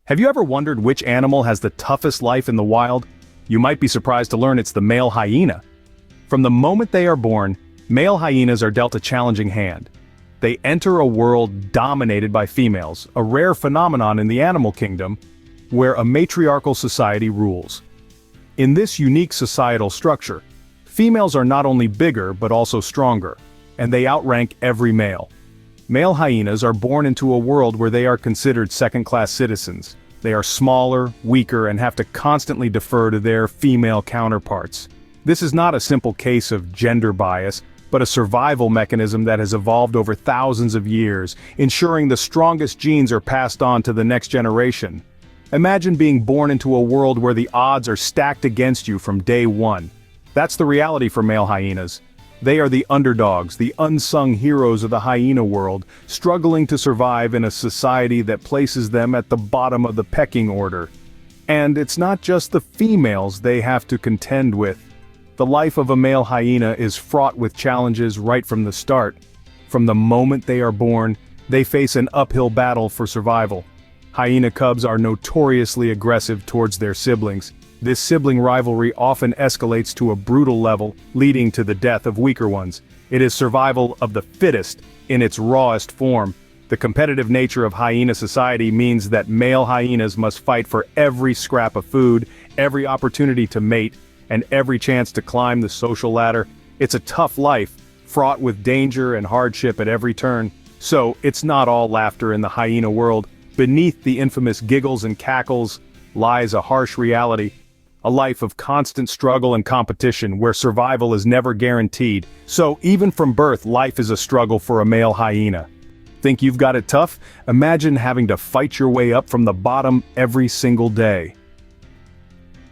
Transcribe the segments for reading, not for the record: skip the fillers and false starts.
Have you ever wondered which animal has the toughest life in the wild? You might be surprised to learn it's the male hyena. From the moment they are born, male hyenas are dealt a challenging hand. They enter a world dominated by females, a rare phenomenon in the animal kingdom, where a matriarchal society rules. In this unique societal structure, females are not only bigger but also stronger, and they outrank every male. Male hyenas are born into a world where they are considered second-class citizens. They are smaller, weaker, and have to constantly defer to their female counterparts. This is not a simple case of gender bias, but a survival mechanism that has evolved over thousands of years, ensuring the strongest genes are passed on to the next generation. Imagine being born into a world where the odds are stacked against you from day one. That's the reality for male hyenas. They are the underdogs, the unsung heroes of the hyena world, struggling to survive in a society that places them at the bottom of the pecking order. And it's not just the females they have to contend with. The life of a male hyena is fraught with challenges right from the start. From the moment they are born, they face an uphill battle for survival. Hyena cubs are notoriously aggressive towards their siblings. This sibling rivalry often escalates to a brutal level, leading to the death of weaker ones. It is survival of the fittest in its rawest form. The competitive nature of hyena society means that male hyenas must fight for every scrap of food, every opportunity to mate, and every chance to climb the social ladder. It's a tough life, fraught with danger and hardship at every turn. So, it's not all laughter in the hyena world. Beneath the infamous giggles and cackles lies a harsh reality. A life of constant struggle and competition where survival is never guaranteed. So, even from birth, life is a struggle for a male hyena. Think you've got it tough? Imagine having to fight your way up from the bottom every single day.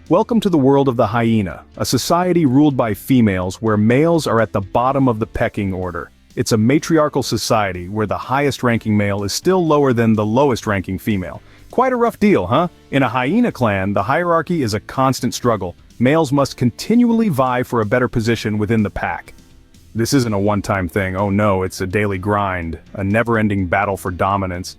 Welcome to the world of the hyena, a society ruled by females where males are at the bottom of the pecking order. It's a matriarchal society where the highest-ranking male is still lower than the lowest-ranking female. Quite a rough deal, huh? In a hyena clan, the hierarchy is a constant struggle. Males must continually vie for a better position within the pack. This isn't a one-time thing, oh no, it's a daily grind, a never-ending battle for dominance.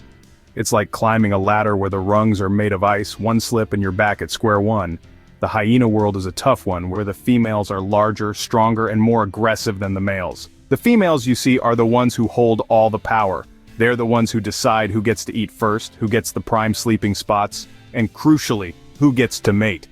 It's like climbing a ladder where the rungs are made of ice, one slip and you're back at square one. The hyena world is a tough one, where the females are larger, stronger, and more aggressive than the males. The females you see are the ones who hold all the power. They're the ones who decide who gets to eat first, who gets the prime sleeping spots, and crucially, who gets to mate.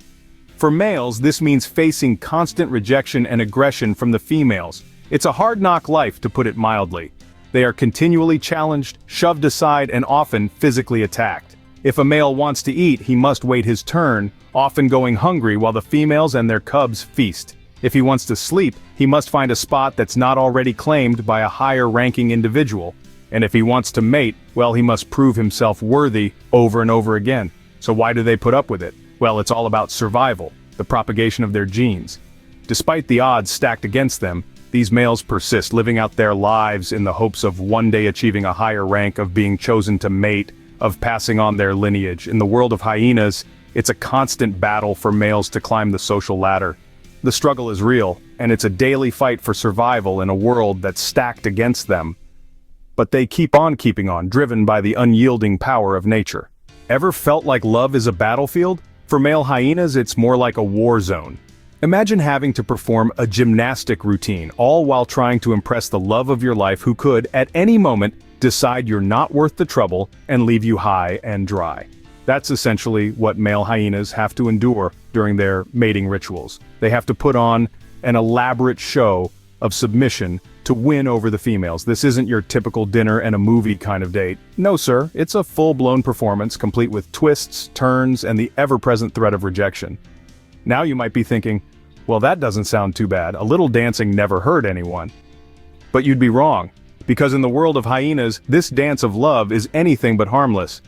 For males, this means facing constant rejection and aggression from the females. It's a hard-knock life, to put it mildly. They are continually challenged, shoved aside, and often physically attacked. If a male wants to eat, he must wait his turn, often going hungry while the females and their cubs feast. If he wants to sleep, he must find a spot that's not already claimed by a higher-ranking individual. And if he wants to mate, well, he must prove himself worthy over and over again. So why do they put up with it? Well, it's all about survival, the propagation of their genes. Despite the odds stacked against them, these males persist, living out their lives in the hopes of one day achieving a higher rank, of being chosen to mate, of passing on their lineage. In the world of hyenas, it's a constant battle for males to climb the social ladder. The struggle is real, and it's a daily fight for survival in a world that's stacked against them. But they keep on keeping on, driven by the unyielding power of nature. Ever felt like love is a battlefield? For male hyenas, it's more like a war zone. Imagine having to perform a gymnastic routine, all while trying to impress the love of your life, who could, at any moment, decide you're not worth the trouble and leave you high and dry. That's essentially what male hyenas have to endure during their mating rituals. They have to put on an elaborate show of submission to win over the females. This isn't your typical dinner and a movie kind of date. No sir, it's a full-blown performance, complete with twists, turns, and the ever-present threat of rejection. Now you might be thinking, well, that doesn't sound too bad. A little dancing never hurt anyone. But you'd be wrong, because in the world of hyenas, this dance of love is anything but harmless.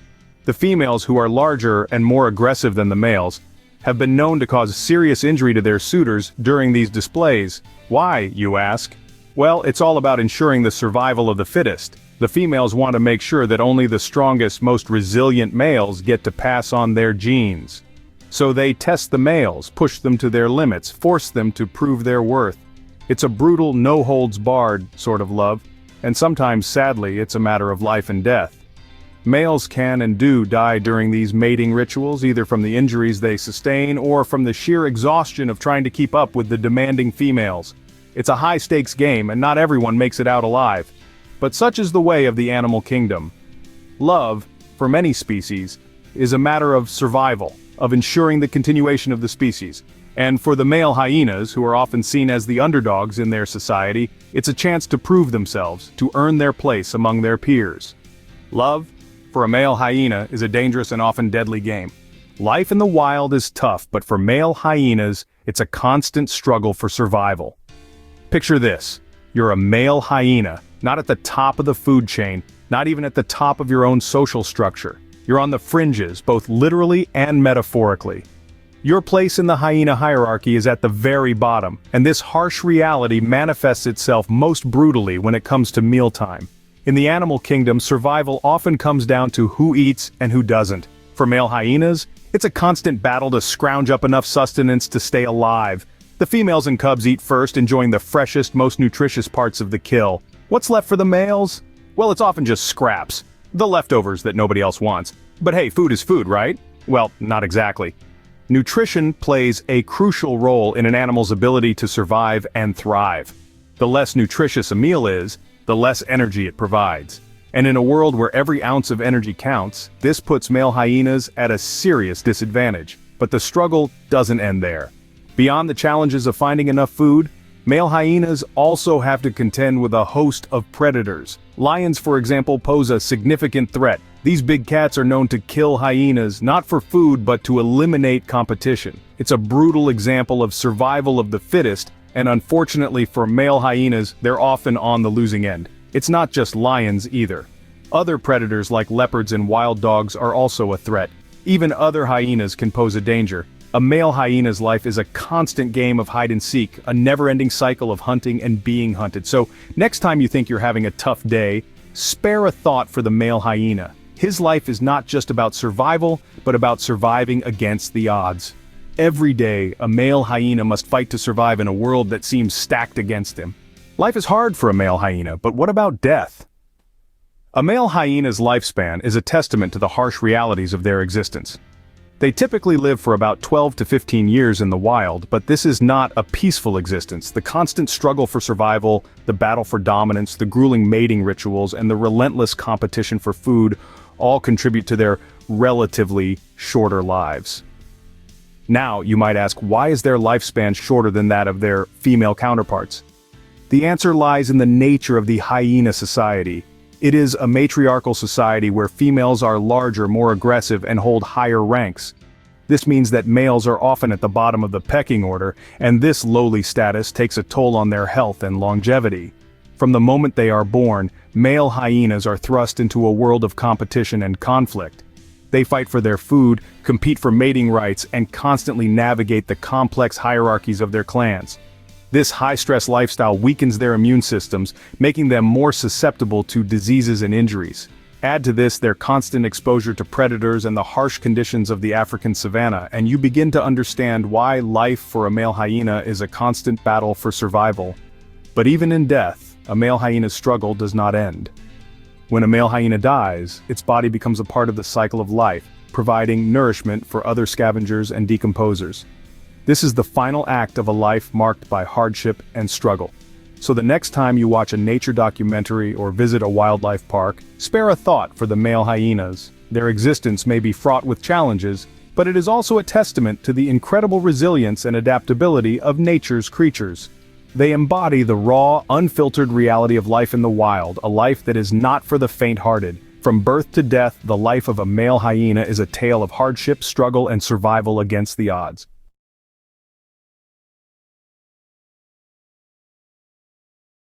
The females, who are larger and more aggressive than the males, have been known to cause serious injury to their suitors during these displays. Why, you ask? Well, it's all about ensuring the survival of the fittest. The females want to make sure that only the strongest, most resilient males get to pass on their genes. So they test the males, push them to their limits, force them to prove their worth. It's a brutal, no-holds-barred sort of love, and sometimes, sadly, it's a matter of life and death. Males can and do die during these mating rituals, either from the injuries they sustain or from the sheer exhaustion of trying to keep up with the demanding females. It's a high-stakes game, and not everyone makes it out alive. But such is the way of the animal kingdom. Love, for many species, is a matter of survival, of ensuring the continuation of the species. And for the male hyenas, who are often seen as the underdogs in their society, it's a chance to prove themselves, to earn their place among their peers. Love, for a male hyena, is a dangerous and often deadly game. Life in the wild is tough, but for male hyenas, it's a constant struggle for survival. Picture this: you're a male hyena, not at the top of the food chain, not even at the top of your own social structure. You're on the fringes, both literally and metaphorically. Your place in the hyena hierarchy is at the very bottom, and this harsh reality manifests itself most brutally when it comes to mealtime. In the animal kingdom, survival often comes down to who eats and who doesn't. For male hyenas, it's a constant battle to scrounge up enough sustenance to stay alive. The females and cubs eat first, enjoying the freshest, most nutritious parts of the kill. What's left for the males? Well, it's often just scraps. The leftovers that nobody else wants. But hey, food is food, right? Well, not exactly. Nutrition plays a crucial role in an animal's ability to survive and thrive. The less nutritious a meal is, the less energy it provides. And in a world where every ounce of energy counts, this puts male hyenas at a serious disadvantage. But the struggle doesn't end there. Beyond the challenges of finding enough food, male hyenas also have to contend with a host of predators. Lions, for example, pose a significant threat. These big cats are known to kill hyenas, not for food but to eliminate competition. It's a brutal example of survival of the fittest, and unfortunately for male hyenas, they're often on the losing end. It's not just lions either. Other predators like leopards and wild dogs are also a threat. Even other hyenas can pose a danger. A male hyena's life is a constant game of hide and seek, a never-ending cycle of hunting and being hunted. So, next time you think you're having a tough day, spare a thought for the male hyena. His life is not just about survival, but about surviving against the odds. Every day, a male hyena must fight to survive in a world that seems stacked against him. Life is hard for a male hyena, but what about death? A male hyena's lifespan is a testament to the harsh realities of their existence. They typically live for about 12 to 15 years in the wild, but this is not a peaceful existence. The constant struggle for survival, the battle for dominance, the grueling mating rituals, and the relentless competition for food all contribute to their relatively shorter lives. Now, you might ask, why is their lifespan shorter than that of their female counterparts? The answer lies in the nature of the hyena society. It is a matriarchal society where females are larger, more aggressive, and hold higher ranks. This means that males are often at the bottom of the pecking order, and this lowly status takes a toll on their health and longevity. From the moment they are born, male hyenas are thrust into a world of competition and conflict. They fight for their food, compete for mating rights, and constantly navigate the complex hierarchies of their clans. This high-stress lifestyle weakens their immune systems, making them more susceptible to diseases and injuries. Add to this their constant exposure to predators and the harsh conditions of the African savanna, and you begin to understand why life for a male hyena is a constant battle for survival. But even in death, a male hyena's struggle does not end. When a male hyena dies, its body becomes a part of the cycle of life, providing nourishment for other scavengers and decomposers. This is the final act of a life marked by hardship and struggle. So the next time you watch a nature documentary or visit a wildlife park, spare a thought for the male hyenas. Their existence may be fraught with challenges, but it is also a testament to the incredible resilience and adaptability of nature's creatures. They embody the raw, unfiltered reality of life in the wild, a life that is not for the faint-hearted. From birth to death, the life of a male hyena is a tale of hardship, struggle, and survival against the odds.